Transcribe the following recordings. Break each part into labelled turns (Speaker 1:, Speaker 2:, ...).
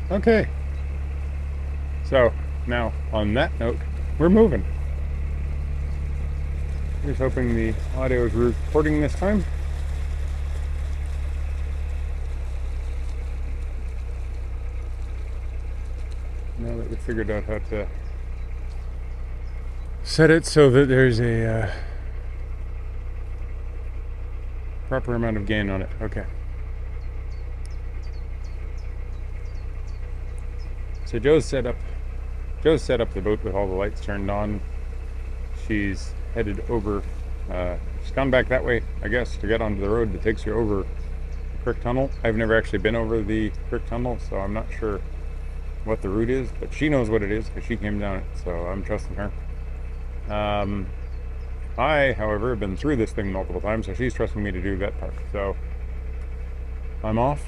Speaker 1: Okay, so now on that note, we're moving. Here's hoping the audio is recording this time. Now that we figured out how to set it so that there's a proper amount of gain on it. Okay. So Joe's set up the boat with all the lights turned on. She's headed over. She's gone back that way, I guess, to get onto the road that takes you over the Crick Tunnel. I've never actually been over the Crick Tunnel, so I'm not sure what the route is, but she knows what it is because she came down it, so I'm trusting her. I, however, have been through this thing multiple times, so she's trusting me to do that part. So I'm off.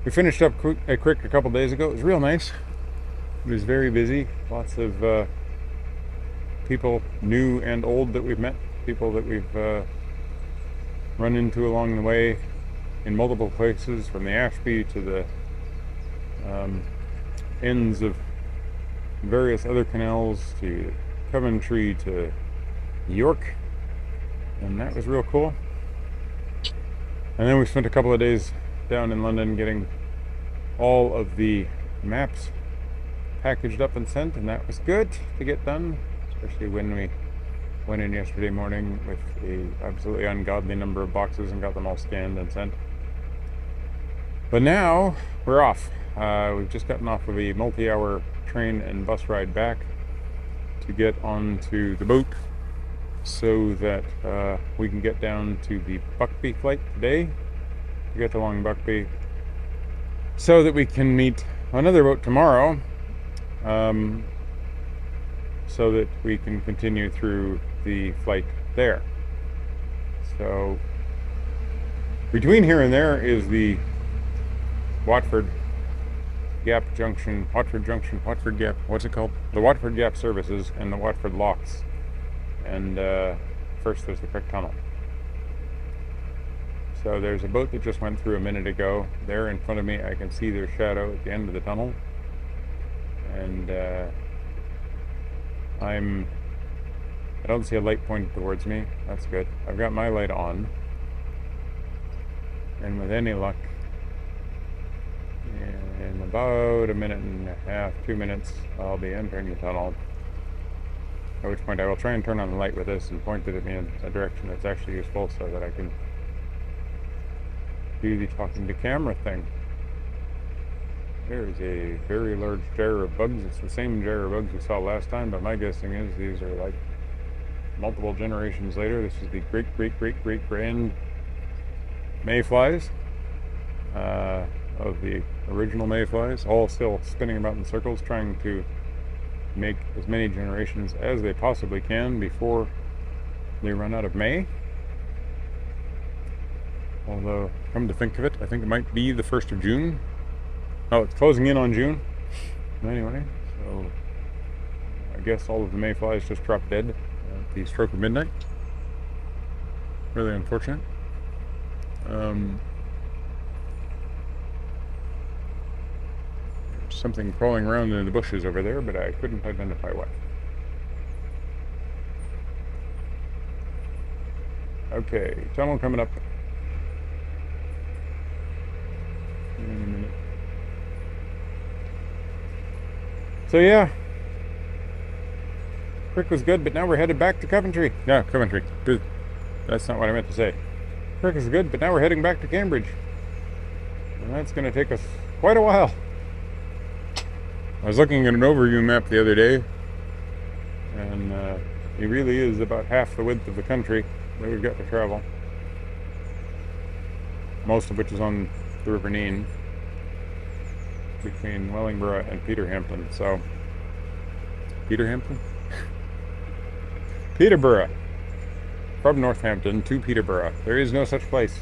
Speaker 1: We finished up at Crick a couple days ago. It was real nice. It was very busy. Lots of people, new and old, that we've met. People that we've run into along the way in multiple places, from the Ashby to the ends of various other canals, to Coventry, to York, and that was real cool. And then we spent a couple of days down in London getting all of the maps packaged up and sent, and that was good to get done, especially when we went in yesterday morning with a absolutely ungodly number of boxes and got them all scanned and sent. But now we're off. We've just gotten off of a multi-hour train and bus ride back to get onto the boat so that we can get down to the Buckby flight today, to get to Long Buckby, so that we can meet another boat tomorrow, so that we can continue through the flight there. So between here and there is the Watford Gap, Watford Gap, what's it called? The Watford Gap Services and the Watford Locks. And first there's the Crick Tunnel. So there's a boat that just went through a minute ago. There in front of me, I can see their shadow at the end of the tunnel. And I don't see a light pointed towards me. That's good. I've got my light on. And with any luck, in about a minute and a half, 2 minutes, I'll be entering the tunnel. At which point I will try and turn on the light with this and point it at me in a direction that's actually useful, so that I can do the talking to camera thing. There is a very large jar of bugs. It's the same jar of bugs we saw last time, but my guessing is these are like multiple generations later. This is the great grand mayflies of the original mayflies, all still spinning about in circles, trying to make as many generations as they possibly can before they run out of May. Although, come to think of it, I think it might be the 1st of June. Oh, it's closing in on June. Anyway, so I guess all of the mayflies just dropped dead at the stroke of midnight. Really unfortunate. There's something crawling around in the bushes over there, but I couldn't identify what. Okay, tunnel coming up. In a minute. So yeah, Crick was good, but now we're headed back to Coventry. No, Coventry. That's not what I meant to say. Crick is good, but now we're heading back to Cambridge. And that's going to take us quite a while. I was looking at an overview map the other day, and it really is about half the width of the country that we've got to travel. Most of which is on the River Nene, between Wellingborough and Peterhampton. So, Peterhampton? Peterborough. From Northampton to Peterborough. There is no such place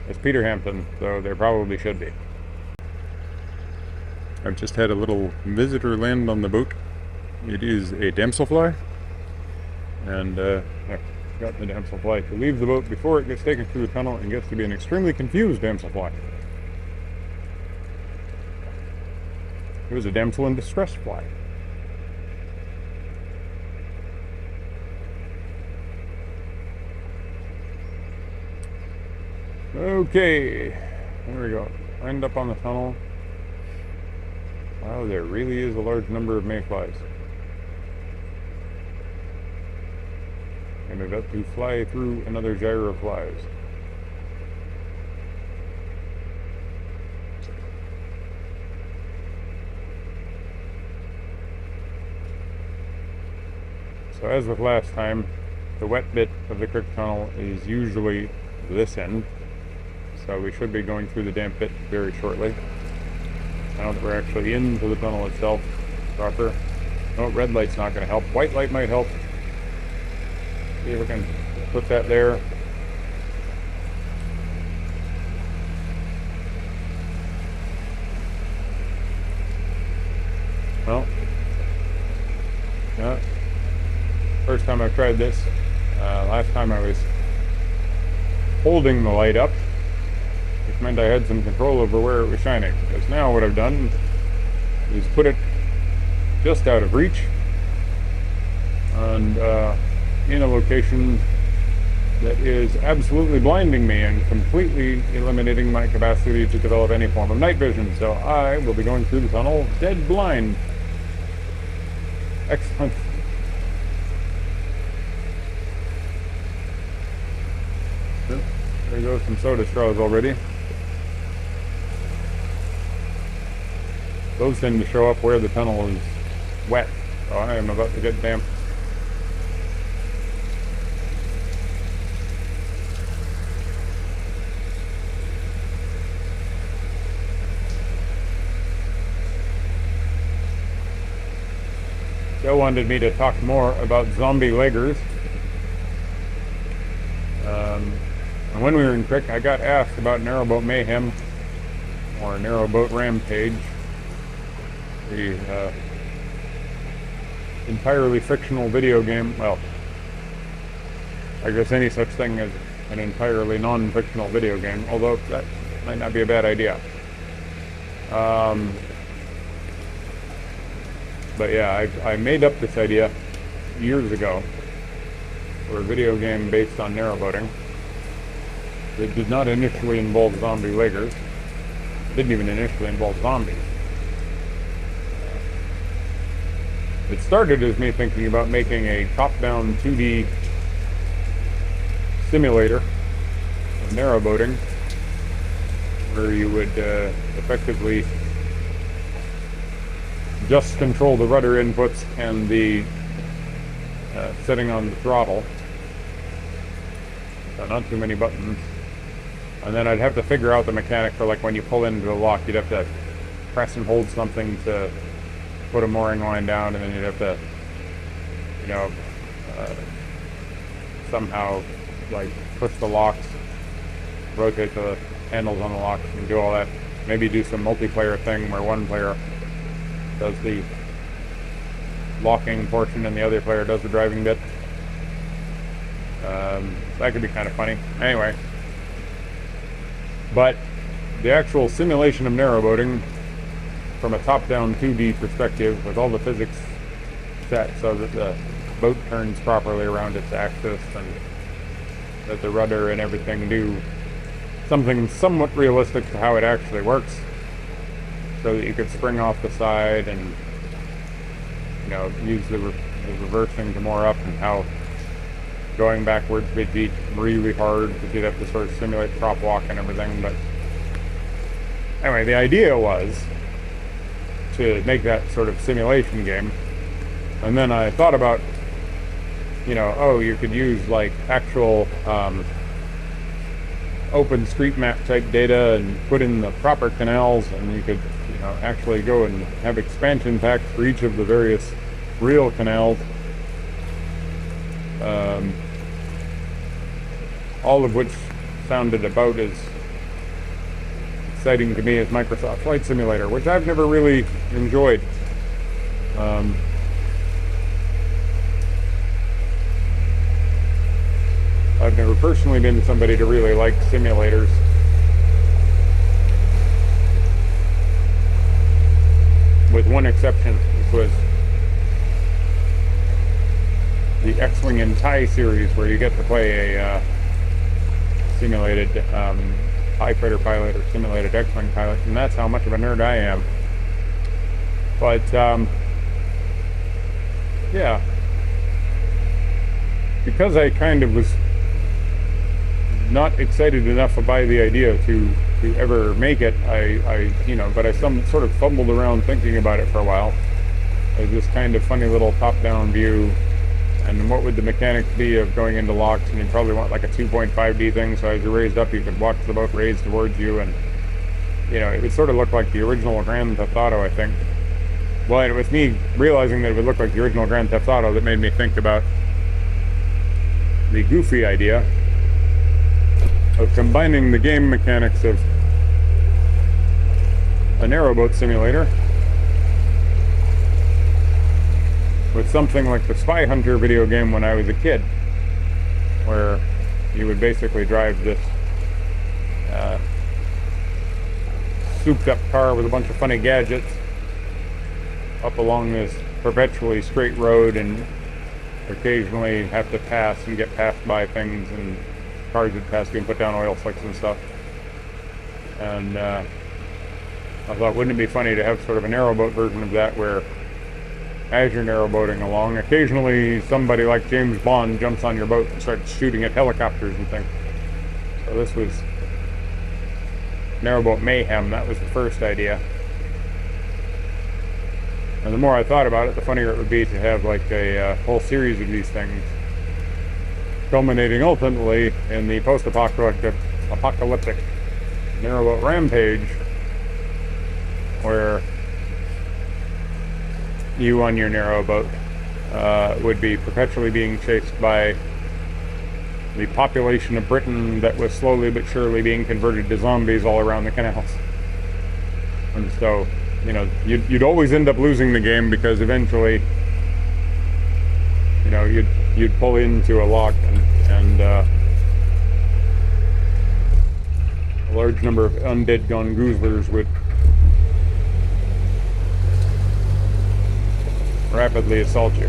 Speaker 1: as Peterhampton, though there probably should be. I've just had a little visitor land on the boat. It is a damselfly, and I've got the damselfly to leave the boat before it gets taken through the tunnel and gets to be an extremely confused damselfly. It was a damsel in distress fly. Okay, there we go. End up on the tunnel. Wow, there really is a large number of mayflies. And about to fly through another gyre of flies. So as with last time, the wet bit of the Crick Tunnel is usually this end. So we should be going through the damp bit very shortly. Now that we're actually into the tunnel itself proper. No, red light's not going to help. White light might help. See if we can put that there. Well, yeah. First time I've tried this. Last time I was holding the light up, which meant I had some control over where it was shining. Because now what I've done is put it just out of reach and in a location that is absolutely blinding me and completely eliminating my capacity to develop any form of night vision. So I will be going through the tunnel dead blind. Excellent. There goes some soda straws already. Those tend to show up where the tunnel is wet, so I am about to get damp. Joe wanted me to talk more about zombie leggers. And when we were in Crick, I got asked about Narrowboat Mayhem, or Narrowboat Rampage, the entirely fictional video game. Well, I guess any such thing as an entirely non-fictional video game, although that might not be a bad idea. But yeah, I made up this idea years ago for a video game based on narrowboating. It did not initially involve zombie leggers. It didn't even initially involve zombies. It started as me thinking about making a top-down 2D simulator of narrowboating, where you would effectively just control the rudder inputs and the setting on the throttle. So not too many buttons. And then I'd have to figure out the mechanic for, like, when you pull into the lock, you'd have to press and hold something to put a mooring line down, and then you'd have to, you know, somehow, like, push the locks, rotate the handles on the locks, and do all that. Maybe do some multiplayer thing where one player does the locking portion and the other player does the driving bit. That could be kind of funny. Anyway. But the actual simulation of narrowboating from a top-down 2D perspective, with all the physics set so that the boat turns properly around its axis and that the rudder and everything do something somewhat realistic to how it actually works, so that you could spring off the side and, you know, use the reversing to moor up, and how going backwards would be really hard because you'd have to sort of simulate prop walk and everything. But anyway, the idea was to make that sort of simulation game. And then I thought about, you know, oh, you could use like actual open street map type data and put in the proper canals, and you could, you know, actually go and have expansion packs for each of the various real canals. All of which sounded about as exciting to me as Microsoft Flight Simulator, which I've never really enjoyed. I've never personally been somebody to really like simulators. with one exception, which was the X-Wing and TIE series, where you get to play a simulated TIE fighter pilot or simulated X-Wing pilot, and that's how much of a nerd I am. But yeah, because I kind of was not excited enough by the idea to ever make it, but I sort of fumbled around thinking about it for a while. As this kind of funny little top-down view, and what would the mechanics be of going into locks, and you'd probably want like a 2.5D thing, so as you raised up you could watch the boat raise towards you, and it would sort of look like the original Grand Theft Auto, I think. Well, it was me realizing that it would look like the original Grand Theft Auto that made me think about the goofy idea of combining the game mechanics of a narrowboat simulator with something like the Spy Hunter video game when I was a kid, where you would basically drive this souped up car with a bunch of funny gadgets up along this perpetually straight road, and occasionally have to pass and get passed by things, and cars would pass you and put down oil slicks and stuff. And I thought, wouldn't it be funny to have sort of a narrowboat version of that, where as you're narrowboating along, occasionally somebody like James Bond jumps on your boat and starts shooting at helicopters and things. So this was Narrowboat Mayhem. That was the first idea. And the more I thought about it, the funnier it would be to have like a whole series of these things, culminating ultimately in the post-apocalyptic narrowboat rampage, where you on your narrowboat would be perpetually being chased by the population of Britain that was slowly but surely being converted to zombies all around the canals. And so, you'd always end up losing the game, because eventually, you'd pull into a lock, and a large number of undead gongoozlers would rapidly assault you.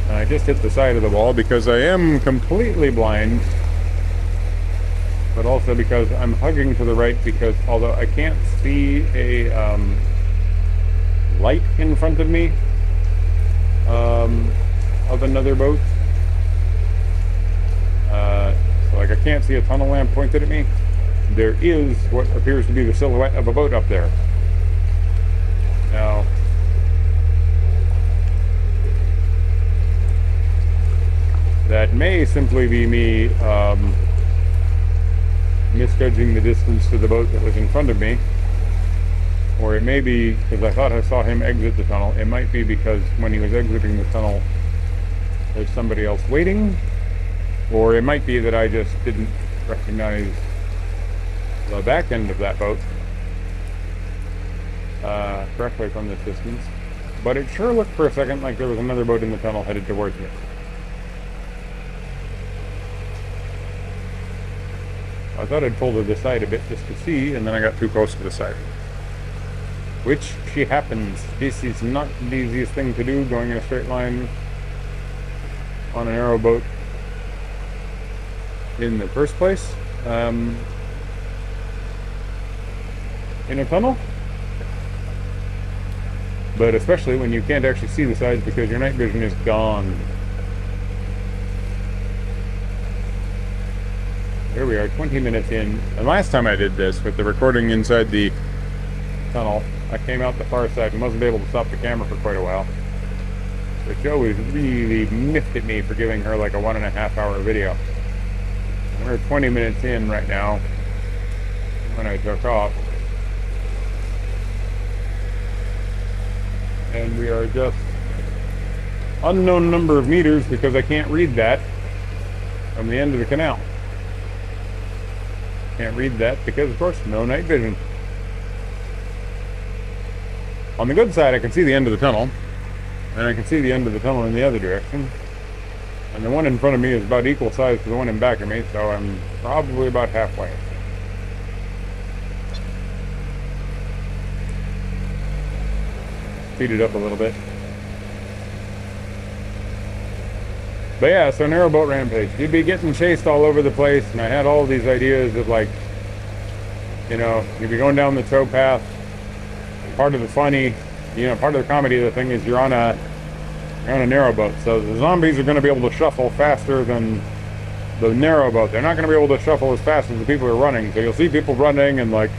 Speaker 1: And I just hit the side of the wall because I am completely blind, but also because I'm hugging to the right, because although I can't see a light in front of me of another boat, so like I can't see a tunnel lamp pointed at me, there is what appears to be the silhouette of a boat up there. Now, that may simply be me misjudging the distance to the boat that was in front of me, or it may be because I thought I saw him exit the tunnel. It might be because when he was exiting the tunnel there's somebody else waiting, or it might be that I just didn't recognize the back end of that boat correctly from this distance. But it sure looked for a second like there was another boat in the tunnel headed towards me. I thought I'd pull to the side a bit just to see, and then I got too close to the side. Which she happens. This is not the easiest thing to do, going in a straight line on a narrow boat in the first place. In a tunnel. But especially when you can't actually see the sides because your night vision is gone. Here we are, 20 minutes in. And last time I did this with the recording inside the tunnel, I came out the far side and wasn't able to stop the camera for quite a while. But Jo was really miffed at me for giving her like a 1.5 hour video. We're 20 minutes in right now when I took off. And we are just unknown number of meters because I can't read that from the end of the canal. Can't read that because, of course, no night vision. On the good side, I can see the end of the tunnel, and I can see the end of the tunnel in the other direction. And the one in front of me is about equal size to the one in back of me, so I'm probably about halfway. Speed it up a little bit. But yeah, so Narrowboat Rampage. You'd be getting chased all over the place, and I had all these ideas of, like, you know, you'd be going down the towpath. Part of the funny, you know, part of the comedy of the thing is you're on a narrowboat, so the zombies are going to be able to shuffle faster than the narrowboat. They're not going to be able to shuffle as fast as the people are running. So you'll see people running and, like,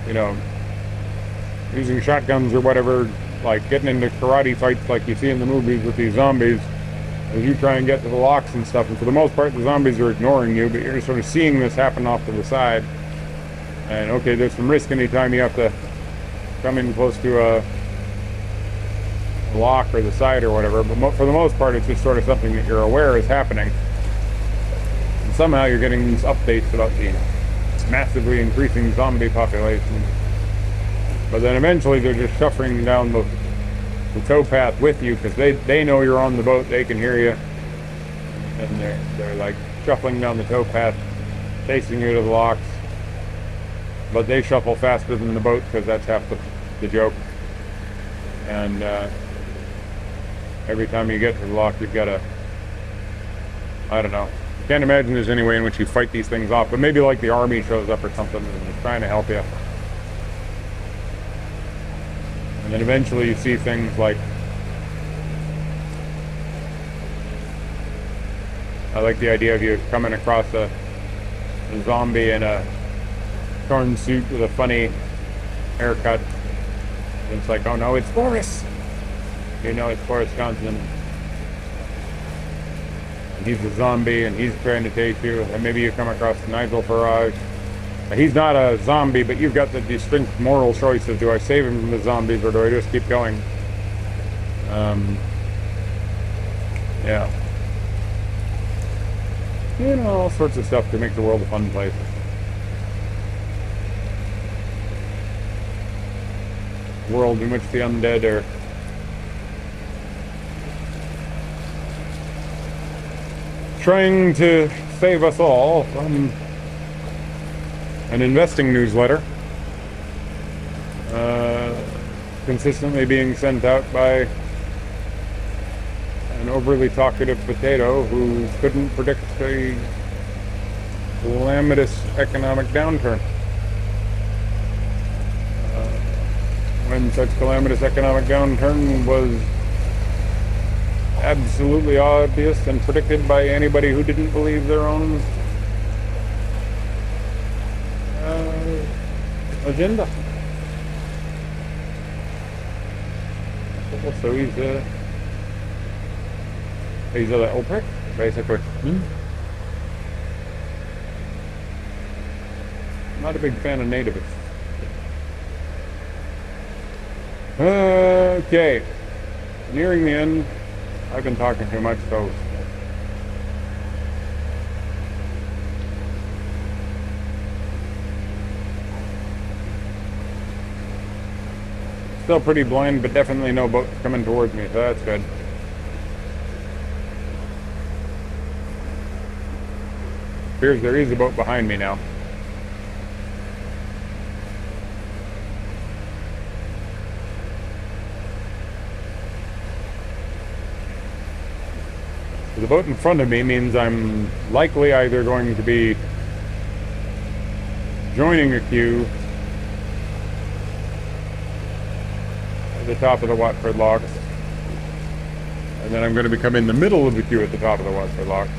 Speaker 1: you know, using shotguns or whatever, like getting into karate fights like you see in the movies with these zombies as you try and get to the locks and stuff. And for the most part, the zombies are ignoring you, but you're sort of seeing this happen off to the side. And okay, there's some risk anytime you have to come in close to a lock or the side or whatever, but for the most part it's just sort of something that you're aware is happening, and somehow you're getting these updates about the massively increasing zombie population. But then eventually they're just shuffling down the towpath with you because they know you're on the boat, they can hear you, and they're like shuffling down the towpath, chasing you to the locks. But they shuffle faster than the boat because that's half the joke. And every time you get to the lock, you've got to, I don't know. Can't imagine there's any way in which you fight these things off, but maybe like the army shows up or something and is trying to help you. And then eventually you see things like, I like the idea of you coming across a zombie in a torn suit with a funny haircut. And it's like, oh no, it's Boris! You know it's Boris Johnson. And he's a zombie and he's trying to take you. And maybe you come across Nigel Farage. Now, he's not a zombie, but you've got the distinct moral choice of, do I save him from the zombies or do I just keep going? Yeah. You know, all sorts of stuff to make the world a fun place. World in which the undead are trying to save us all from an investing newsletter consistently being sent out by an overly talkative potato who couldn't predict a calamitous economic downturn. When such calamitous economic downturn was absolutely obvious and predicted by anybody who didn't believe their own agenda. So he's a little prick, basically. Not a big fan of nativists. Okay, nearing the end. I've been talking too much, so still pretty blind, but definitely no boats coming towards me, so that's good. Appears there is a boat behind me now. The boat in front of me means I'm likely either going to be joining a queue at the top of the Watford locks, and then I'm going to become in the middle of the queue at the top of the Watford locks.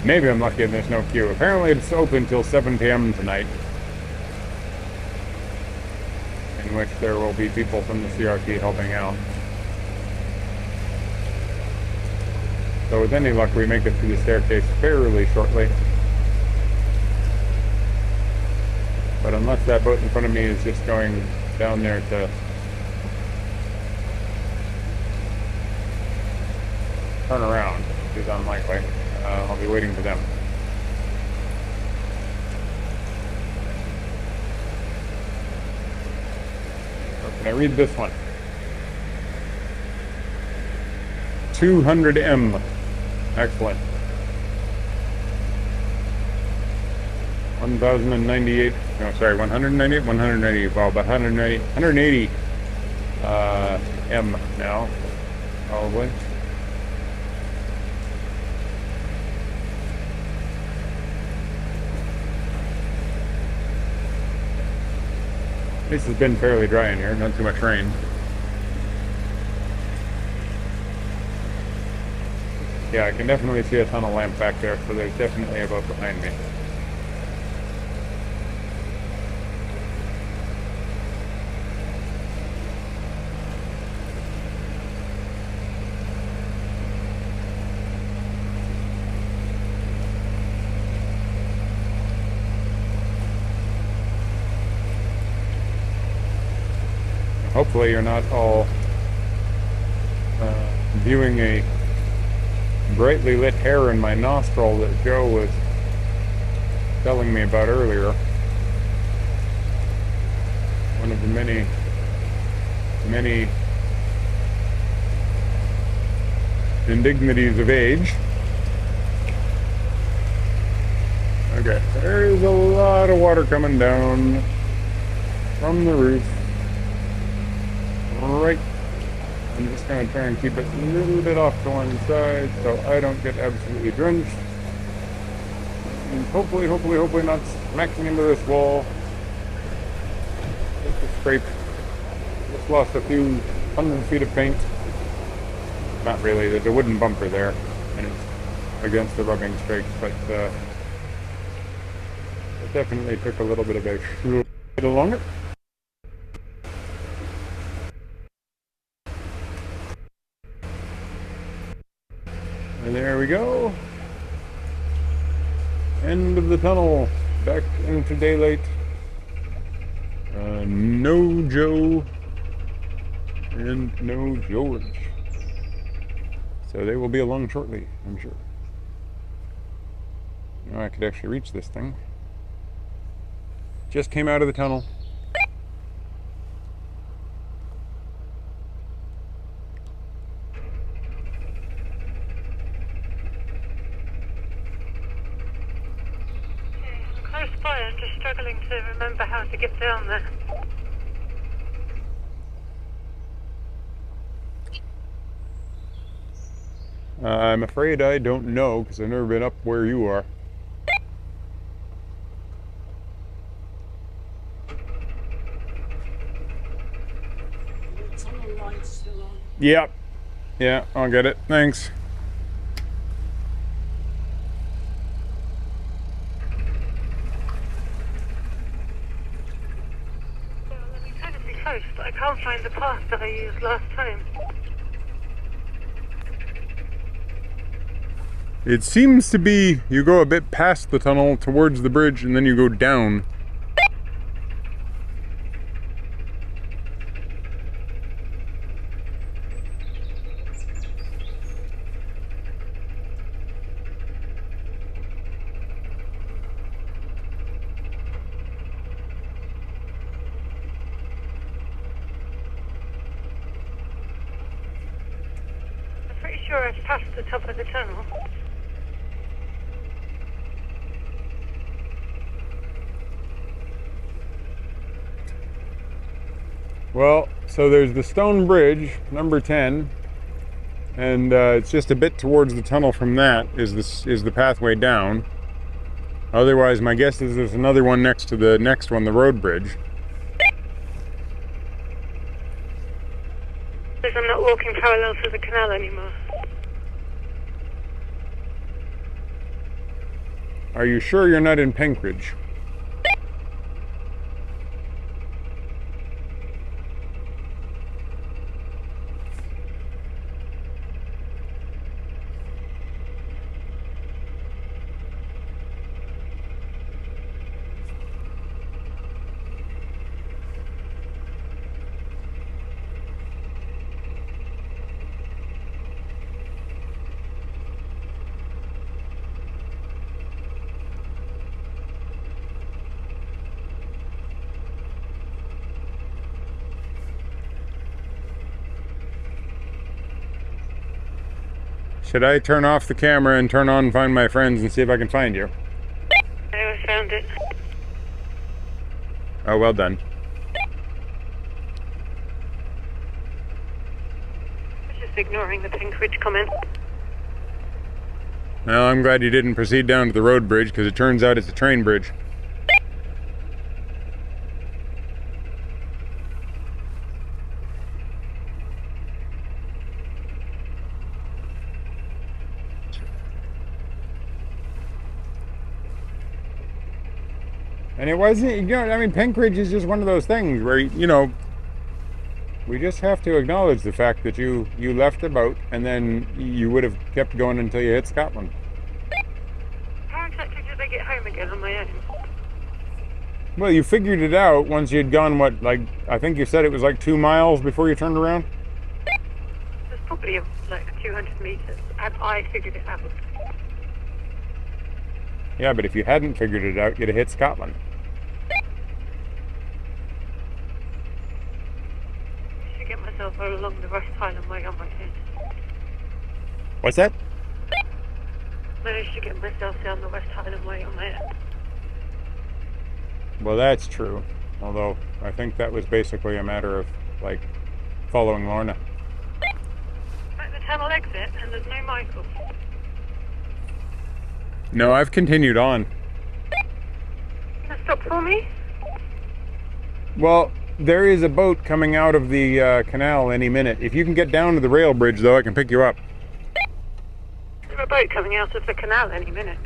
Speaker 1: Maybe I'm lucky and there's no queue. Apparently it's open till 7 p.m. tonight, in which there will be people from the CRT helping out. So with any luck, we make it through the staircase fairly shortly. But unless that boat in front of me is just going down there to turn around, which is unlikely, I'll be waiting for them. Or can I read this one? 200M. Excellent. 1,098. No, sorry, 198, 190. Well, about 180 M now, probably. This has been fairly dry in here, not too much rain. Yeah, I can definitely see a tunnel lamp back there, so there's definitely a boat behind me. Hopefully you're not all viewing a brightly lit hair in my nostril that Joe was telling me about earlier. One of the many indignities of age. Okay, there's a lot of water coming down from the roof. Right. I'm just going to try and keep it a little bit off to one side so I don't get absolutely drenched. And hopefully not smacking into this wall. Just a scrape. Just lost a few 100 feet of paint. Not really, there's a wooden bumper there and it's against the rubbing strikes, but it definitely took a little bit of a bit longer. And there we go. End of the tunnel. Back into daylight. No Joe. And no George. So they will be along shortly, I'm sure. Now I could actually reach this thing. Just came out of the tunnel.
Speaker 2: I'm just struggling to remember how to get down there.
Speaker 1: I'm afraid I don't know because I've never been up where you are.
Speaker 2: The tunnel light's still on.
Speaker 1: Yep. Yeah, I'll get it. Thanks.
Speaker 2: But I can't find the path that I used last time.
Speaker 1: It seems to be you go a bit past the tunnel towards the bridge and then you go down.
Speaker 2: Pretty sure I've passed the top of the tunnel.
Speaker 1: Well, so there's the stone bridge, number 10, and it's just a bit towards the tunnel from that is the pathway down. Otherwise, my guess is there's another one next to the next one, the road bridge.
Speaker 2: Because I'm not walking parallel to the canal anymore.
Speaker 1: Are you sure you're not in Penkridge? Should I turn off the camera and turn on Find My Friends and see if I can find you?
Speaker 2: I found it.
Speaker 1: Oh, well done.
Speaker 2: Just ignoring the pink ridge comment.
Speaker 1: Well, I'm glad you didn't proceed down to the road bridge, because it turns out it's a train bridge. And it wasn't, you know, I mean, Pink Ridge is just one of those things where, you know, we just have to acknowledge the fact that you left the boat and then you would have kept going until you hit Scotland.
Speaker 2: How exactly did I get home again on my own?
Speaker 1: Well, you figured it out once you'd gone, what, like, I think you said it was like 2 miles before you turned around?
Speaker 2: There's probably like 200 meters, and I figured it out.
Speaker 1: Yeah, but if you hadn't figured it out, you'd have hit Scotland.
Speaker 2: I should get myself all along the West Highland Way on my head.
Speaker 1: What's that?
Speaker 2: Managed to get myself down the West Highland Way on my head.
Speaker 1: Well, that's true. Although, I think that was basically a matter of, like, following Lorna.
Speaker 2: At the tunnel exit, and there's no Michael.
Speaker 1: No, I've continued on.
Speaker 2: Gonna stop for me?
Speaker 1: Well, there is a boat coming out of the canal any minute. If you can get down to the rail bridge, though, I can pick you up.
Speaker 2: There's a boat coming out of the canal any minute.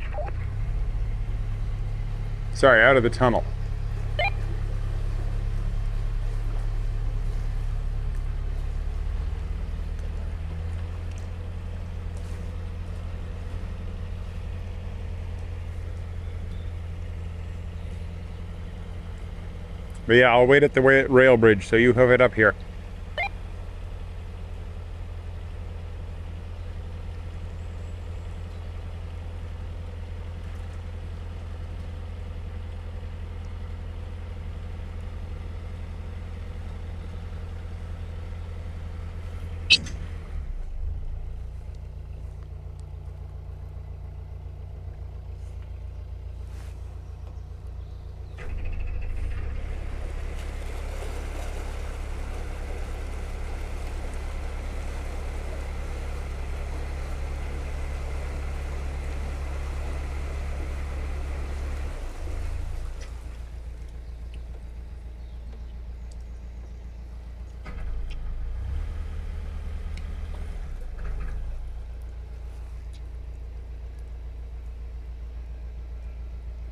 Speaker 1: Sorry, out of the tunnel. But yeah, I'll wait at the rail bridge, so you have it up here.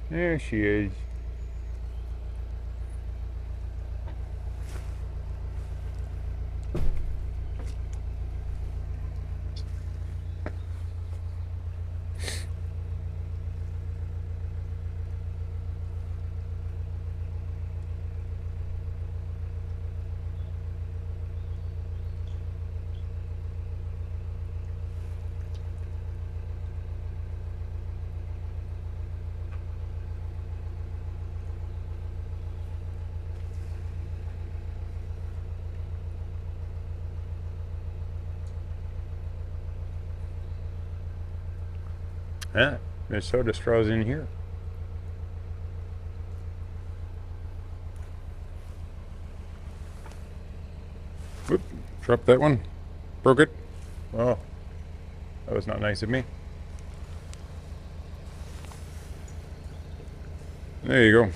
Speaker 1: There she is. Yeah, there's soda straws in here. Whoop, dropped that one. Broke it. Oh, that was not nice of me. There you go.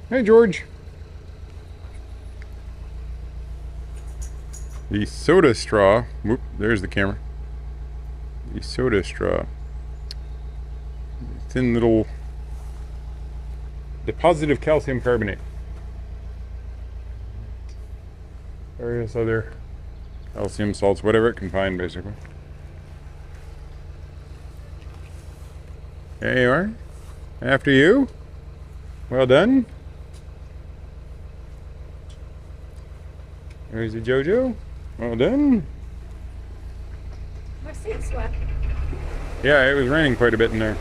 Speaker 1: Hey, George. The soda straw. Whoop, there's the camera. The soda straw. Thin little deposit of calcium carbonate. Various other calcium salts, whatever it can find, basically. There you are. After you. Well done. There's the Jojo. Well done.
Speaker 2: My seat's wet.
Speaker 1: Yeah, it was raining quite a bit in there.